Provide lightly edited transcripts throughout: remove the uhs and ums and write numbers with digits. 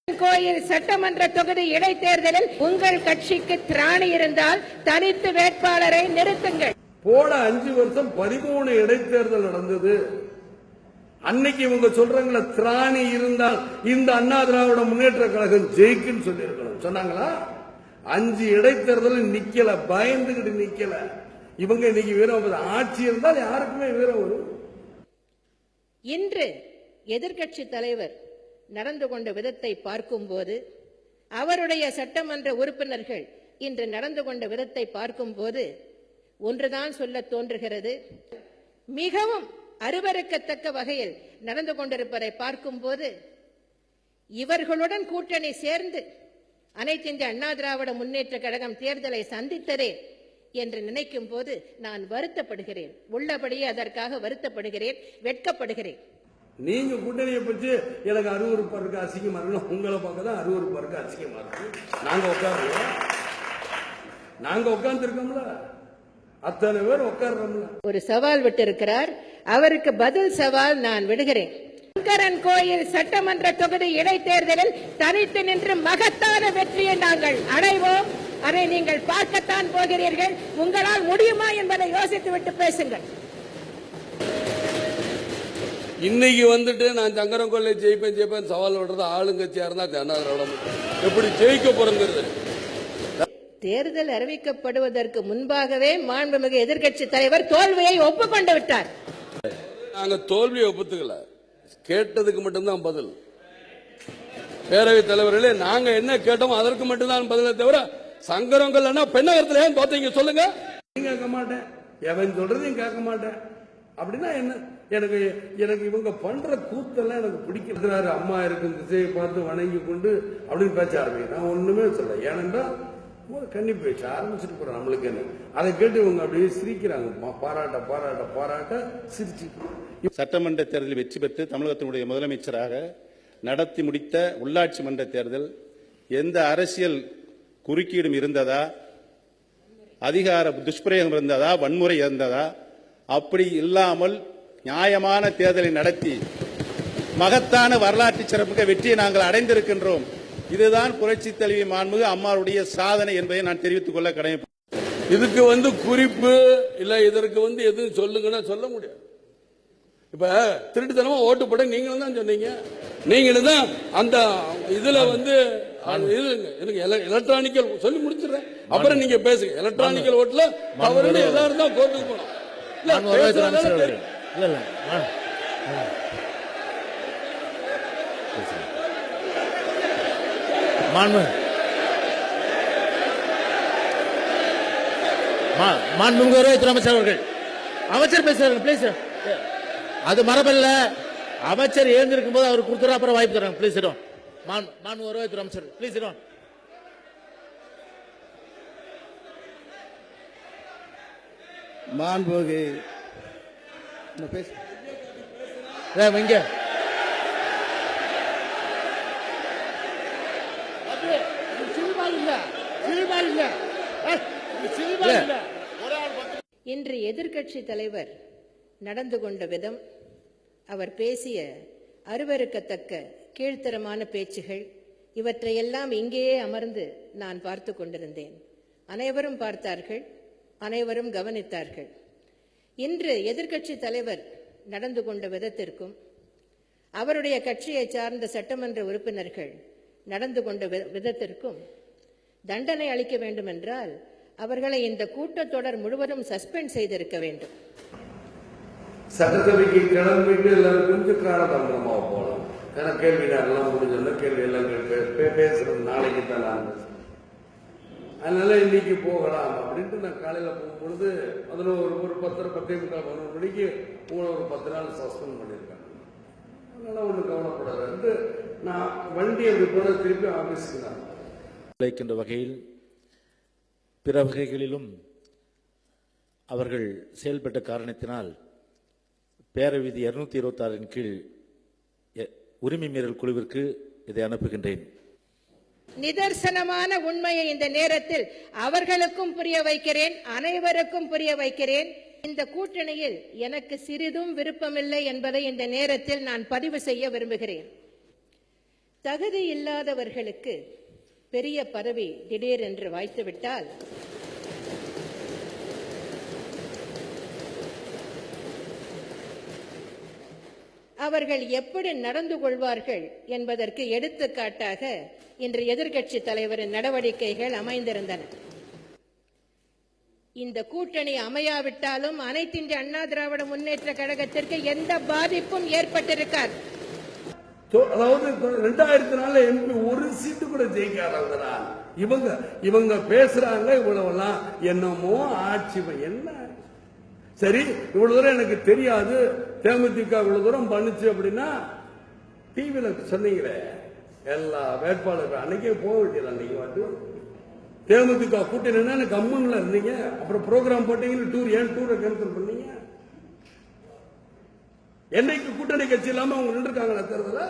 கோயில் சட்டமன்ற தொகுதி இடைத்தேர்தலில் உங்கள் கட்சிக்கு திராணி இருந்தால் தனித்து வேட்பாளரை நிறுத்துங்கள். போன 5 வருஷம் 13 இடைத்தேர்தல் நடந்தது. அன்னைக்கு இவங்க சொல்றாங்களா, திராணி இருந்தால் இந்த அண்ணா திராவிட முன்னேற்ற கழகம் ஜெயிக்குன்னு சொல்லியிருக்கணும். சொன்னாங்களா? 5 இடைத்தேர்தல் நிக்கல, பயந்துகிட்டு நிக்கல. இவங்க இன்னைக்கு வீரம் ஆட்சி இருந்தால் யாருக்குமே வீரம் வரும். இன்று எதிர்க்கட்சி தலைவர் நடந்து கொண்ட விதத்தை பார்க்கும்போது, அவருடைய சட்டமன்ற உறுப்பினர்கள் இன்று நடந்து கொண்ட விதத்தை பார்க்கும்போது ஒன்றுதான் சொல்ல தோன்றுகிறது. மிகவும் அருவருக்கத்தக்க வகையில் நடந்து கொண்டிருப்பதை பார்க்கும்போது, இவர்களுடன் கூட்டணி சேர்ந்து அனைத்து இந்திய அண்ணா திராவிட முன்னேற்ற கழகம் தேர்தலை சந்தித்ததே என்று நினைக்கும் போது நான் வருத்தப்படுகிறேன். உள்ளபடியே அதற்காக வருத்தப்படுகிறேன், வெட்கப்படுகிறேன். நீங்க கூட்டணியை பற்றி எனக்கு அருவருப்பா இருக்கு, அசிங்கமா இருக்கு. உங்களை பார்க்க தான் அருவருப்பா இருக்கு, அசிங்கமா இருக்கு. நாங்க உட்கார்ந்து இருக்கோம்ல, அத்தனை பேர் உட்கார்றோம்ல. ஒரு சவால் விட்டு இருக்கிறார், அவருக்கு பதில் சவால் நான் விடுகிறேன். சங்கரன் கோயில் சட்டமன்ற தொகுதி இடைத்தேர்தலில் தனித்து நின்று மகத்தான வெற்றியை நாங்கள் அடைவோம். அதை நீங்கள் பார்க்கத்தான் போகிறீர்கள். உங்களால் முடியுமா என்பதை யோசித்துவிட்டு பேசுங்கள். இன்னைக்கு வந்துட்டு நான் சங்கரன் கோயிலை ஜெயிப்பேன் சவால் விடுறது ஆளுங்கட்சியா இருந்தா எப்படி ஜெயிக்க போறது? தேர்தல் அறிவிக்கப்படுவதற்கு முன்பாகவே மாண்புமிகு எதிர்க்கட்சி தலைவர் தோல்வியை ஒப்புக்கொண்டு விட்டார். நாங்க தோல்வியை ஒப்புத்துக்கல, கேட்டதுக்கு மட்டும்தான் பதில். பேரவைத் தலைவர்களே, நாங்க என்ன கேட்டோமோ அதற்கு மட்டும்தான் பதிலை தவிர சங்கரங்கள்னா பெண்ணகத்துல ஏன் தோத்தீங்க சொல்லுங்க. கேட்க மாட்டேன், எவன் சொல்றதையும் கேட்க மாட்டேன். அப்படின்னா என்ன? எனக்கு இவங்க பண்ற கூத்தெல்லாம் எனக்கு பிடிக்கிறாரு. அம்மா இருக்கும் திசையை பார்த்து வணங்கி கொண்டு அப்படின்னு பேச ஆரம்பிங்க. நான் ஒண்ணுமே சொல்ல, ஏனென்றா கண்ணி பேச ஆரம்பிச்சுட்டு போறேன். நம்மளுக்கு என்ன அதை கேட்டு இவங்க அப்படியே சிரிக்கிறாங்க. பாராட்ட பாராட்ட பாராட்ட சிரிச்சு. சட்டமன்ற தேர்தலில் வெற்றி பெற்று தமிழகத்தினுடைய முதலமைச்சராக நடத்தி முடித்த உள்ளாட்சி மன்ற தேர்தல் எந்த அரசியல் குறுக்கீடும் இருந்ததா, அதிகார துஷ்பிரயோகம் இருந்ததா, வன்முறை இருந்ததா? அப்படி இல்லாமல் நியாயமான தேர்தலை நடத்தி மகத்தான வரலாற்று சிறப்புமிக்க வெற்றியை நாங்கள் அடைந்திருக்கின்றோம். இதுதான் புரட்சி தலைவி மாண்புமிகு அம்மாவுடைய சாதனை என்பதை நான் தெரிவித்துக் கொள்ள கடமை. இதுக்கு குறிப்பு இல்ல, இதற்கு எதுவும் சொல்லுங்கன்னா சொல்ல முடியாது. இப்ப திருட்டுத்தனமா ஓட்டு போட நீங்களும் தான் சொன்னீங்க. நீங்களும் தான் அந்த இதுல எனக்கு எலக்ட்ரானிக்கல் சொல்லி முடிச்சிடுறேன், அப்புறம் நீங்க பேசுங்க. எலக்ட்ரானிக்கல் ஓட்டுல தவறுன்னு எல்லாரும் தான் கோர்ட்டுக்கு போனோம். மாண்புமிகு வருவாய்த்துறை அமைச்சர் அவர்கள், அமைச்சர் பேசுறாங்க பிளீஸ். அது மரபல்ல. அமைச்சர் எழுந்திருக்கும் போது அவர் கொடுத்துற அப்புறம் வாய்ப்பு தராங்க. பிளீஸ் இடம். மாண்புமிகு வருவாய்த்துறை அமைச்சர் பிளீஸ் இடம். மாண்புமிகு பேச இங்க இன்று எதிர்க்கட்சி தலைவர் நடந்து கொண்ட விதம், அவர் பேசிய அருவருக்கத்தக்க கீழ்த்தரமான பேச்சுகள், இவற்றையெல்லாம் இங்கேயே அமர்ந்து நான் பார்த்து கொண்டிருந்தேன். அனைவரும் பார்த்தார்கள், அனைவரும் கவனித்தார்கள். இன்று எதிர்க்கட்சி தலைவர் நடந்து கொண்ட விதத்திற்கும் அவருடைய கட்சியை சார்ந்த சட்டமன்ற உறுப்பினர்கள் நடந்து கொண்ட விதத்திற்கும் தண்டனை அளிக்க வேண்டும் என்றால் அவர்களை இந்த கூட்டத்தொடர் முழுவதும் சஸ்பெண்ட் செய்திருக்க வேண்டும். சட்டசபைக்கு கிளம்பிட்டு எல்லாரும் கொஞ்சம் காலதாமதமாக போகலாம். ஏன்னா கேள்வி நேரம் முடிஞ்சோம்னா கேள்வி எல்லாம் பேசுறது நாளைக்கு தான் நான், அதனால இன்னைக்கு போகலாம் அப்படின்ட்டு நான் காலையில போகும்பொழுது அதுல ஒரு 10:30 மணிக்கு உங்களை ஒரு 10 நாள் சஸ்பெண்ட் பண்ணியிருக்காங்க. அதனால ஒன்றும் கவலைப்படாது. நான் வண்டி அப்படி போன திருப்பி ஆபீஸ்க்கு தான் விளைக்கின்ற வகையில் பிற வகைகளிலும் அவர்கள் செயல்பட்ட காரணத்தினால் பேரவை விதி 226 கீழ் உரிமை மீறல் குழுவிற்கு இதை அனுப்புகின்றேன். நிதர்சனமான உண்மையை இந்த நேரத்தில் அவர்களுக்கும் புரிய வைக்கிறேன், அனைவருக்கும் புரிய வைக்கிறேன். இந்த கூட்டணியில் எனக்கு சிறிதும் விருப்பமில்லை என்பதை இந்த நேரத்தில் நான் பதிவு செய்ய விரும்புகிறேன். தகுதி இல்லாதவர்களுக்கு பெரிய பதவி திடீரென்று வாய்த்துவிட்டால் அவர்கள் எப்படி நடந்து கொள்வார்கள் என்பதற்கு எடுத்துக்காட்டாக இன்று எதிர்க்கட்சி தலைவரின் நடவடிக்கைகள் அமைந்திருந்தன. இந்த கூட்டணி அமையாவிட்டாலும் அனைத்து இந்திய அண்ணா திராவிட முன்னேற்ற கழகத்திற்கு எந்த பாதிப்பும் ஏற்பட்டிருக்காது. அதாவது 2004 எம்பி ஒரு சீட்டு கூட ஜெயிக்காதவங்க தான் இவங்க பேசுறாங்க. இவ்வளவுலாம் என்னமோ ஆட்சி என்ன சரி, இவ்வளவு தூரம் எனக்கு தெரியாது, தேமுதிக இவ்வளவு தூரம் பண்ணுச்சு அப்படின்னா டிவியில சொன்னீங்களே எல்லா வேட்பாளர்கள் அன்னைக்கே போக வேண்டியது. அன்னைக்கு வந்து தேமுதிக கூட்டணி கம்முன்ல இருந்தீங்க, அப்புறம் ப்ரோக்ராம் போட்டீங்கன்னு டூர் ஏன் டூரை கேன்சல் பண்ணீங்க? என்னைக்கு கூட்டணி கட்சி இல்லாம அவங்க நின்று இருக்காங்களா தேர்தல?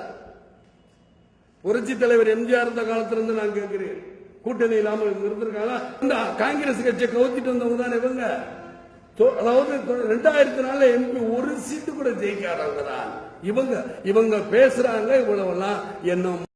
புரட்சி தலைவர் எம்ஜிஆர் இருந்த காலத்துல இருந்து நான் கேட்கிறேன், கூட்டணி இல்லாம இருந்திருக்காங்களா? இந்த காங்கிரஸ் கட்சியை கவுத்திட்டு வந்தவங்க தானே இவங்க. அதாவது 2004 எம்பி ஒரு சீட்டு கூட ஜெயிக்காதவங்க தான் இவங்க பேசுறாங்க. இவ்வளவுலாம் என்ன